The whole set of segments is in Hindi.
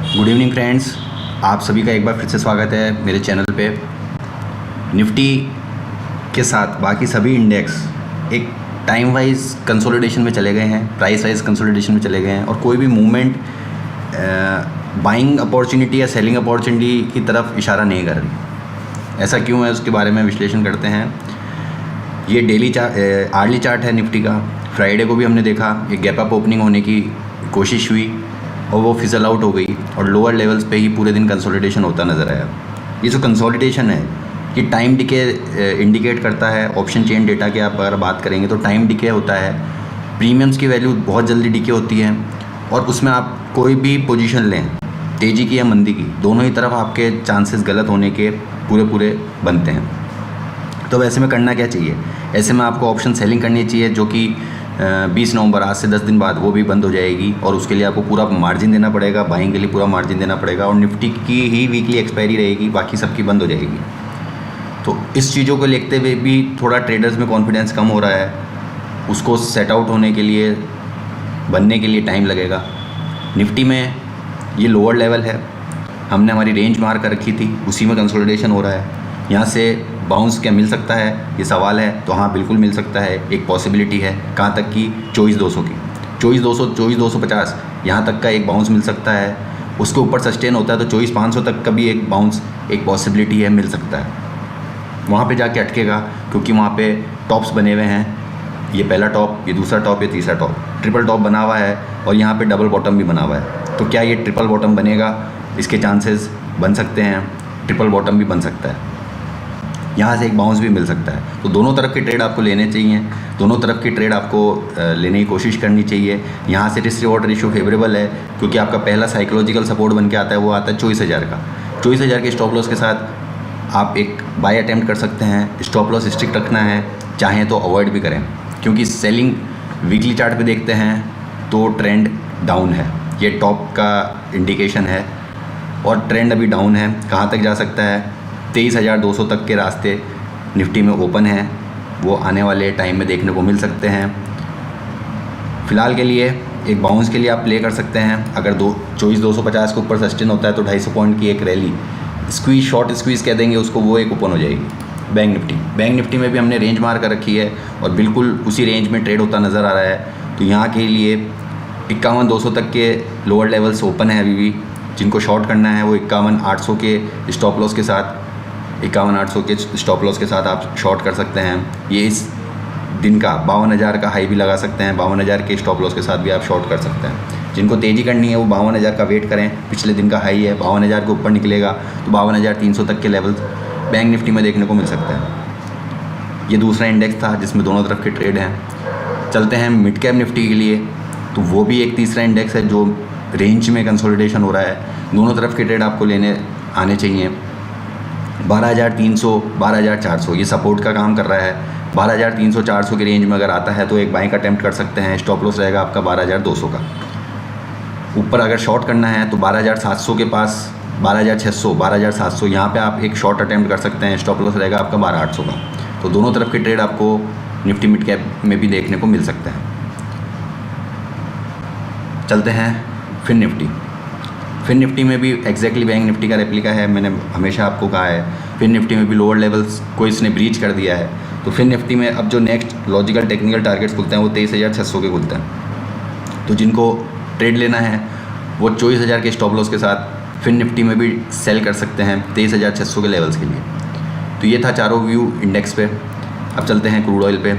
गुड इवनिंग फ्रेंड्स, आप सभी का एक बार फिर से स्वागत है मेरे चैनल पे। निफ्टी के साथ बाकी सभी इंडेक्स एक टाइम वाइज कंसोलिडेशन में चले गए हैं, प्राइस वाइज कंसोलिडेशन में चले गए हैं और कोई भी मूवमेंट बाइंग अपॉर्चुनिटी या सेलिंग अपॉर्चुनिटी की तरफ इशारा नहीं कर रही। ऐसा क्यों है उसके बारे में विश्लेषण करते हैं। ये डेली आर्ली चार्ट है निफ्टी का। फ्राइडे को भी हमने देखा एक गैप अप ओपनिंग होने की कोशिश हुई और वो फिजल आउट हो गई और लोअर लेवल्स पे ही पूरे दिन कंसोलिडेशन होता नज़र आया। ये जो कंसोलिडेशन है ये टाइम डिके इंडिकेट करता है। ऑप्शन चेन डेटा की आप अगर बात करेंगे तो टाइम डिके होता है, प्रीमियम्स की वैल्यू बहुत जल्दी डिके होती है और उसमें आप कोई भी पोजीशन लें, तेज़ी की या मंदी की, दोनों ही तरफ आपके चांसेस गलत होने के पूरे बनते हैं। तो ऐसे में करना क्या चाहिए? ऐसे में आपको ऑप्शन सेलिंग करनी चाहिए जो कि 20 नवंबर आज से 10 दिन बाद वो भी बंद हो जाएगी और उसके लिए आपको पूरा मार्जिन देना पड़ेगा, बाइंग के लिए पूरा मार्जिन देना पड़ेगा और निफ्टी की ही वीकली एक्सपायरी रहेगी, बाकी सबकी बंद हो जाएगी। तो इस चीज़ों को देखते हुए भी थोड़ा ट्रेडर्स में कॉन्फिडेंस कम हो रहा है, उसको सेट आउट होने के लिए, बनने के लिए टाइम लगेगा। निफ्टी में ये लोअर लेवल है, हमने हमारी रेंज मार कर रखी थी, उसी में कंसोलिडेशन हो रहा है। यहाँ से बाउंस क्या मिल सकता है ये सवाल है, तो हाँ बिल्कुल मिल सकता है, एक पॉसिबिलिटी है। कहाँ तक की? 24,200 की, 24,200 24,250 यहाँ तक का एक बाउंस मिल सकता है। उसके ऊपर सस्टेन होता है तो 24,500 तक का भी एक बाउंस, एक पॉसिबिलिटी है, मिल सकता है। वहाँ पे जाके अटकेगा क्योंकि वहाँ पे टॉप्स बने हुए हैं, ये पहला टॉप, ये दूसरा टॉप, ये तीसरा टॉप, ट्रिपल टॉप बना हुआ है और यहाँ पे डबल बॉटम भी बना हुआ है। तो क्या ये ट्रिपल बॉटम बनेगा? इसके चांसेस बन सकते हैं, ट्रिपल बॉटम भी बन सकता है, यहाँ से एक बाउंस भी मिल सकता है। तो दोनों तरफ के ट्रेड आपको लेने चाहिए, दोनों तरफ की ट्रेड आपको लेने की कोशिश करनी चाहिए। यहाँ से रिस्क रिवॉर्ड रेशियो फेवरेबल है क्योंकि आपका पहला साइकोलॉजिकल सपोर्ट बन के आता है, वो आता है 24,000 का। 24,000 के स्टॉप लॉस के साथ आप एक बाय अटैम्प्ट कर सकते हैं। स्टॉप लॉस स्ट्रिक्ट रखना है, चाहें तो अवॉइड भी करें क्योंकि सेलिंग वीकली चार्ट पे देखते हैं तो ट्रेंड डाउन है, ये टॉप का इंडिकेशन है और ट्रेंड अभी डाउन है। कहाँ तक जा सकता है? 23,200 तक के रास्ते निफ्टी में ओपन हैं, वो आने वाले टाइम में देखने को मिल सकते हैं। फ़िलहाल के लिए एक बाउंस के लिए आप प्ले कर सकते हैं। अगर 24,250 के ऊपर सस्टेन होता है तो 250 पॉइंट की एक रैली, स्क्वीज़, शॉर्ट स्क्वीज़ कह देंगे उसको, वो एक ओपन हो जाएगी। बैंक निफ्टी में भी हमने रेंज मार कर रखी है और बिल्कुल उसी रेंज में ट्रेड होता नज़र आ रहा है। तो यहाँ के लिए 51,200 तक के लोअर लेवल्स ओपन है अभी भी। जिनको शॉर्ट करना है वो 51,800 के स्टॉप लॉस के साथ, 51,800 के स्टॉप लॉस के साथ आप शॉर्ट कर सकते हैं। ये इस दिन का 52,000 का हाई भी लगा सकते हैं, 52,000 के स्टॉप लॉस के साथ भी आप शॉर्ट कर सकते हैं। जिनको तेज़ी करनी है वो 52,000 का वेट करें, पिछले दिन का हाई है, 52,000 के ऊपर निकलेगा तो 52,300 तक के लेवल बैंक निफ्टी में देखने को मिल सकता है। ये दूसरा इंडेक्स था जिसमें दोनों तरफ के ट्रेड हैं। चलते हैं मिड कैप निफ्टी के लिए, तो वो भी एक तीसरा इंडेक्स है जो रेंज में कंसोलिडेशन हो रहा है। दोनों तरफ के ट्रेड आपको लेने आने चाहिए। 12,300, 12,400 ये सपोर्ट का काम कर रहा है। 12,300 400 की रेंज में अगर आता है तो एक बाइंग अटैम्प्ट कर सकते हैं। स्टॉप लॉस रहेगा आपका 12,200 का। ऊपर अगर शॉर्ट करना है तो 12,700 के पास, 12,600, 12,700 यहाँ पे आप एक शॉर्ट अटैम्प्ट कर सकते हैं। स्टॉप लॉस रहेगा आपका 12,800 का। तो दोनों तरफ के ट्रेड आपको निफ्टी मिड कैप में भी देखने को मिल सकते हैं। चलते हैं फिन निफ्टी में भी एग्जैक्टली बैंक निफ्टी का रेप्लिका है। मैंने हमेशा आपको कहा है फिन निफ्टी में भी लोअर लेवल्स को इसने ब्रीच कर दिया है। तो फिन निफ्टी में अब जो नेक्स्ट लॉजिकल टेक्निकल टारगेट्स खुलते हैं वो 23,600 के खुलते हैं। तो जिनको ट्रेड लेना है वो 24,000 के स्टॉप लॉस के साथ फिन निफ्टी में भी सेल कर सकते हैं 23,600 के लेवल्स के लिए। तो ये था चारों व्यू इंडेक्स पे। अब चलते हैं क्रूड ऑयल पे।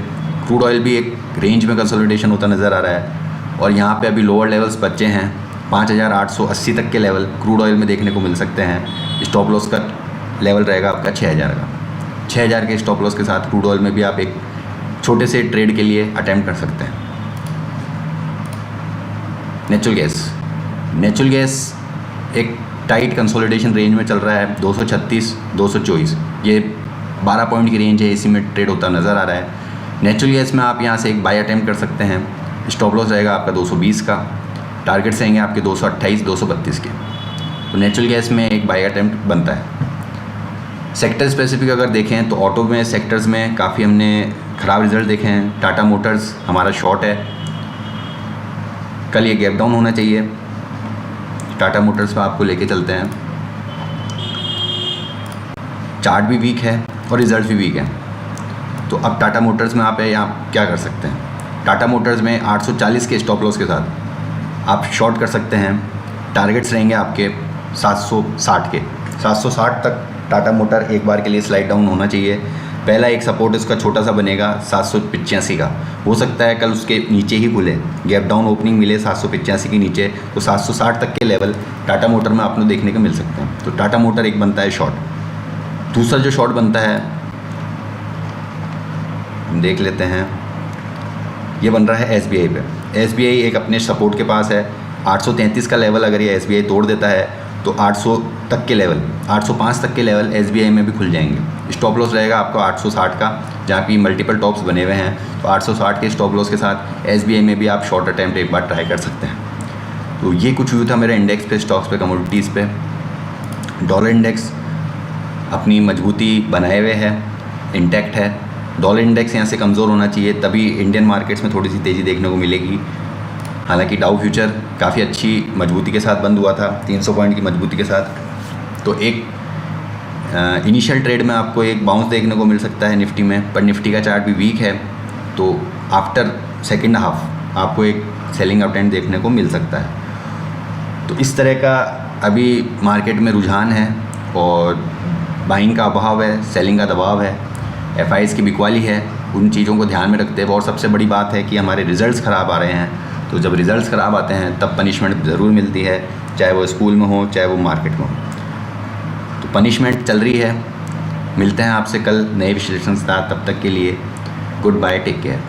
क्रूड ऑयल भी एक रेंज में कंसोलिडेशन होता नज़र आ रहा है और यहाँ पे अभी लोअर लेवल्स बचे हैं। 5,880 तक के लेवल क्रूड ऑयल में देखने को मिल सकते हैं। स्टॉप लॉस का लेवल रहेगा आपका 6,000 का। 6,000 के स्टॉप लॉस के साथ क्रूड ऑयल में भी आप एक छोटे से ट्रेड के लिए अटैम्प्ट कर सकते हैं। नेचुरल गैस एक टाइट कंसोलिडेशन रेंज में चल रहा है, 236, 224, ये 12 पॉइंट की रेंज है, इसी में ट्रेड होता नज़र आ रहा है। नेचुरल गैस में आप यहाँ से एक बाय अटैम्प्ट कर सकते हैं। स्टॉप लॉस रहेगा आपका 220 का, टारगेट्स रहेंगे आपके 228, 232 के। तो नेचुरल गैस में एक बाय अटैम्प्ट बनता है। सेक्टर स्पेसिफिक अगर देखें तो ऑटो में सेक्टर्स में काफ़ी हमने ख़राब रिजल्ट देखे हैं। टाटा मोटर्स हमारा शॉर्ट है, कल ये गैप डाउन होना चाहिए। टाटा मोटर्स पे आपको लेके चलते हैं। चार्ट भी वीक है और रिजल्ट भी वीक है। तो अब टाटा मोटर्स में आप यहाँ क्या कर सकते हैं, टाटा मोटर्स में 840 के स्टॉप लॉस के साथ आप शॉर्ट कर सकते हैं। टारगेट्स रहेंगे आपके 760 के, 760 तक टाटा मोटर एक बार के लिए स्लाइड डाउन होना चाहिए। पहला एक सपोर्ट उसका छोटा सा बनेगा 785 का, हो सकता है कल उसके नीचे ही खुले, गैप डाउन ओपनिंग मिले 785 के नीचे, तो 760 तक के लेवल टाटा मोटर में आपको देखने को मिल सकते हैं। तो टाटा मोटर एक बनता है शॉर्ट। दूसरा जो शॉर्ट बनता है देख लेते हैं, ये बन रहा है SBI पे। SBI एक अपने सपोर्ट के पास है, 833 का लेवल अगर ये SBI तोड़ देता है तो 800 तक के लेवल, 805 तक के लेवल SBI में भी खुल जाएंगे। स्टॉप लॉस रहेगा आपको 860 का, जहाँ की मल्टीपल टॉप्स बने हुए हैं। तो 860 के स्टॉप लॉस के साथ SBI में भी आप शॉर्ट अटैम्प्ट एक बार ट्राई कर सकते हैं। तो ये कुछ व्यू था मेरे इंडेक्स पे, स्टॉक्स पे, कमोडिटीज़ पे। डॉलर इंडेक्स अपनी मजबूती बनाए हुए है, इंटैक्ट है। डॉलर इंडेक्स यहाँ से कमज़ोर होना चाहिए, तभी इंडियन मार्केट्स में थोड़ी सी तेज़ी देखने को मिलेगी। हालांकि डाउ फ्यूचर काफ़ी अच्छी मजबूती के साथ बंद हुआ था, 300 पॉइंट की मजबूती के साथ। तो एक इनिशियल ट्रेड में आपको एक बाउंस देखने को मिल सकता है निफ्टी में, पर निफ्टी का चार्ट भी वीक है। तो आफ्टर सेकेंड हाफ आपको एक सेलिंग अटेम्प्ट देखने को मिल सकता है। तो इस तरह का अभी मार्केट में रुझान है और बाइंग का अभाव है, सेलिंग का दबाव है, FIs की बिकवाली है। उन चीज़ों को ध्यान में रखते हुए, और सबसे बड़ी बात है कि हमारे रिज़ल्ट्स ख़राब आ रहे हैं। तो जब रिज़ल्ट्स ख़राब आते हैं तब पनिशमेंट ज़रूर मिलती है, चाहे वो स्कूल में हो चाहे वो मार्केट में हो। तो पनिशमेंट चल रही है। मिलते हैं आपसे कल नए विश्लेषण के साथ, तब तक के लिए गुड बाय, टेक केयर।